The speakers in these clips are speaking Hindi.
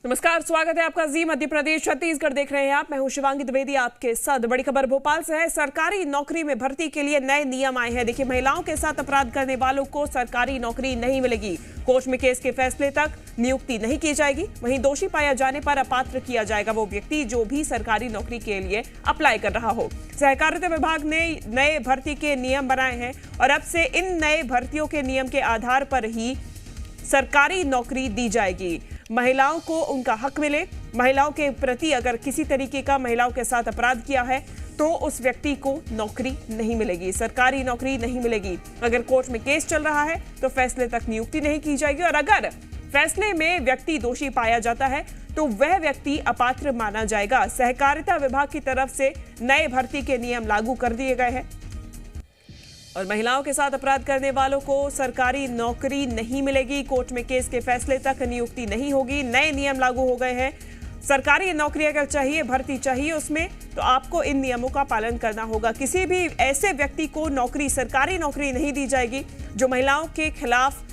नमस्कार, स्वागत है आपका जी मध्य प्रदेश छत्तीसगढ़ देख रहे हैं आप। मैं हूं शिवांगी द्विवेदी आपके साथ। बड़ी खबर भोपाल से है। सरकारी नौकरी में भर्ती के लिए नए नियम आए हैं। देखिए, महिलाओं के साथ अपराध करने वालों को सरकारी नौकरी नहीं मिलेगी। कोर्ट में केस के फैसले तक नियुक्ति नहीं की जाएगी। वहीं दोषी पाया जाने पर अपात्र किया जाएगा वो व्यक्ति जो भी सरकारी नौकरी के लिए अप्लाई कर रहा हो। सहकारिता विभाग ने नए भर्ती के नियम बनाए हैं और अब से इन नए भर्तियों के नियम के आधार पर ही सरकारी नौकरी दी जाएगी। महिलाओं को उनका हक मिले। महिलाओं के प्रति अगर किसी तरीके का महिलाओं के साथ अपराध किया है तो उस व्यक्ति को नौकरी नहीं मिलेगी, सरकारी नौकरी नहीं मिलेगी। अगर कोर्ट में केस चल रहा है तो फैसले तक नियुक्ति नहीं की जाएगी और अगर फैसले में व्यक्ति दोषी पाया जाता है तो वह व्यक्ति अपात्र माना जाएगा। सहकारिता विभाग की तरफ से नए भर्ती के नियम लागू कर दिए गए हैं और महिलाओं के साथ अपराध करने वालों को सरकारी नौकरी नहीं मिलेगी। कोर्ट में केस के फैसले तक नियुक्ति नहीं होगी। नए नियम लागू हो गए हैं। सरकारी नौकरी अगर चाहिए, भर्ती चाहिए उसमें, तो आपको इन नियमों का पालन करना होगा। किसी भी ऐसे व्यक्ति को नौकरी, सरकारी नौकरी नहीं दी जाएगी जो महिलाओं के खिलाफ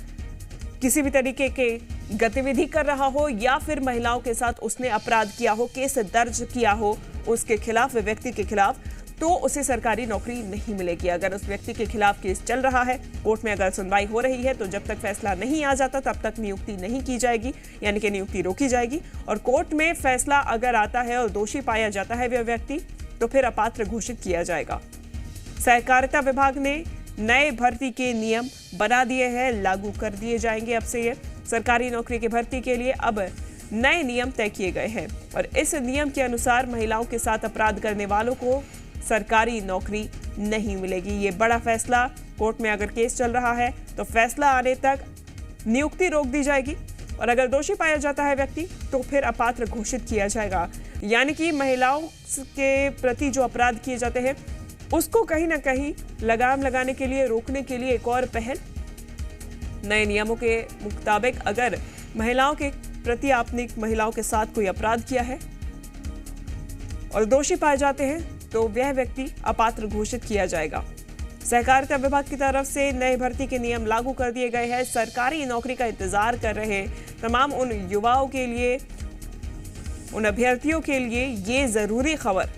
किसी भी तरीके के गतिविधि कर रहा हो या फिर महिलाओं के साथ उसने अपराध किया हो, केस दर्ज किया हो उसके खिलाफ, व्यक्ति के खिलाफ, तो उसे सरकारी नौकरी नहीं मिलेगी। अगर उस व्यक्ति के खिलाफ केस चल रहा है, कोर्ट में अगर सुनवाई हो रही है, तो जब तक फैसला नहीं आ जाता तब तक नियुक्ति नहीं की जाएगी, यानी कि नियुक्ति रोकी जाएगी। और कोर्ट में फैसला अगर आता है और दोषी पाया जाता है वह व्यक्ति, तो फिर अपात्र घोषित किया जाएगा। सहकारिता विभाग ने नए भर्ती के नियम बना दिए हैं, लागू कर दिए जाएंगे। अब से ये सरकारी नौकरी की भर्ती के लिए अब नए नियम तय किए गए हैं और इस नियम के अनुसार महिलाओं के साथ अपराध करने वालों को सरकारी नौकरी नहीं मिलेगी। ये बड़ा फैसला, कोर्ट में अगर केस चल रहा है तो फैसला आने तक नियुक्ति रोक दी जाएगी और अगर दोषी पाया जाता है व्यक्ति तो फिर अपात्र घोषित किया जाएगा। यानी कि महिलाओं के प्रति जो अपराध किए जाते हैं उसको कहीं ना कहीं लगाम लगाने के लिए, रोकने के लिए एक और पहल। नए नियमों के मुताबिक अगर महिलाओं के प्रति आपने महिलाओं के साथ कोई अपराध किया है और दोषी पाए जाते हैं तो वह व्यक्ति अपात्र घोषित किया जाएगा। सहकारिता विभाग की तरफ से नए भर्ती के नियम लागू कर दिए गए हैं। सरकारी नौकरी का इंतजार कर रहे तमाम उन युवाओं के लिए, उन अभ्यर्थियों के लिए ये जरूरी खबर,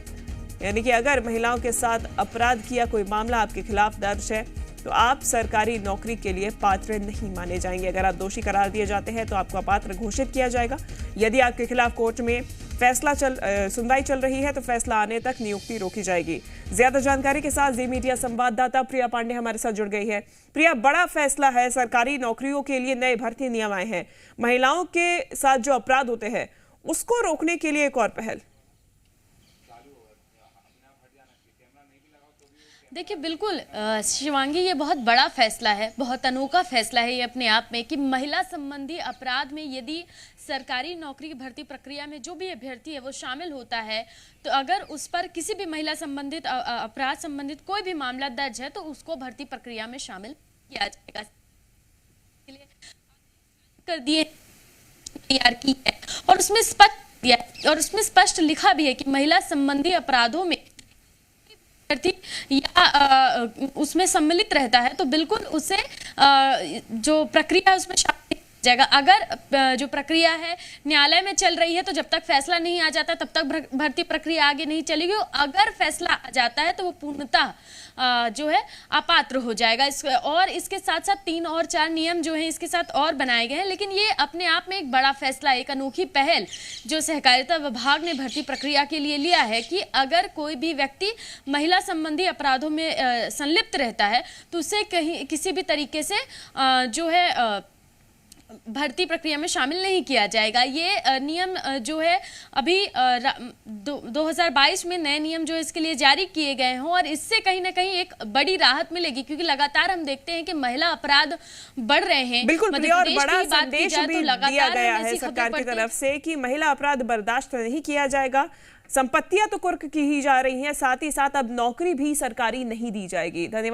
यानी कि अगर महिलाओं के साथ अपराध किया, कोई मामला आपके खिलाफ दर्ज है, तो आप सरकारी नौकरी के लिए पात्र नहीं माने जाएंगे। अगर आप दोषी करार दिए जाते हैं तो आपको अपात्र घोषित किया जाएगा। यदि आपके खिलाफ कोर्ट में सुनवाई चल रही है तो फैसला आने तक नियुक्ति रोकी जाएगी। ज्यादा जानकारी के साथ जी मीडिया संवाददाता प्रिया पांडे हमारे साथ जुड़ गई है। प्रिया, बड़ा फैसला है, सरकारी नौकरियों के लिए नए भर्ती नियम आए हैं। महिलाओं के साथ जो अपराध होते हैं उसको रोकने के लिए एक और पहल। देखिए, बिल्कुल शिवांगी, ये बहुत बड़ा फैसला है, बहुत अनोखा फैसला है ये अपने आप में कि महिला संबंधी अपराध में यदि सरकारी नौकरी की भर्ती प्रक्रिया में जो भी अभ्यर्थी है वो शामिल होता है तो अगर उस पर किसी भी महिला संबंधित अपराध संबंधित कोई भी मामला दर्ज है तो उसको भर्ती प्रक्रिया में शामिल किया जाएगा। कर दिए, तैयार की है और उसमें स्पष्ट दिया और उसमें स्पष्ट लिखा भी है कि महिला संबंधी अपराधों में या उसमें सम्मिलित रहता है तो बिल्कुल उसे जो प्रक्रिया है उसमें शामिल किया जाएगा। अगर जो प्रक्रिया है न्यायालय में चल रही है तो जब तक फैसला नहीं आ जाता तब तक भर्ती प्रक्रिया आगे नहीं चलेगी। अगर फैसला आ जाता है तो वो पूर्णतः जो है अपात्र हो जाएगा। और इसके साथ साथ 3 और 4 नियम जो हैं इसके साथ और बनाए गए हैं। लेकिन ये अपने आप में एक बड़ा फैसला, एक अनोखी पहल जो सहकारिता विभाग ने भर्ती प्रक्रिया के लिए लिया है कि अगर कोई भी व्यक्ति महिला संबंधी अपराधों में संलिप्त रहता है तो उसे कहीं किसी भी तरीके से जो है भर्ती प्रक्रिया में शामिल नहीं किया जाएगा। ये नियम जो है अभी 2022 में नए नियम जो है इसके लिए जारी किए गए हैं और इससे कहीं ना कहीं एक बड़ी राहत मिलेगी क्योंकि लगातार हम देखते हैं कि महिला अपराध बढ़ रहे हैं। बिल्कुल, और बड़ा संदेश भी दिया गया है सरकार की तरफ से कि महिला अपराध बर्दाश्त नहीं किया जाएगा। संपत्तियां तो कुर्क की ही जा रही हैं, साथ ही साथ अब नौकरी भी सरकारी नहीं दी जाएगी। धन्यवाद।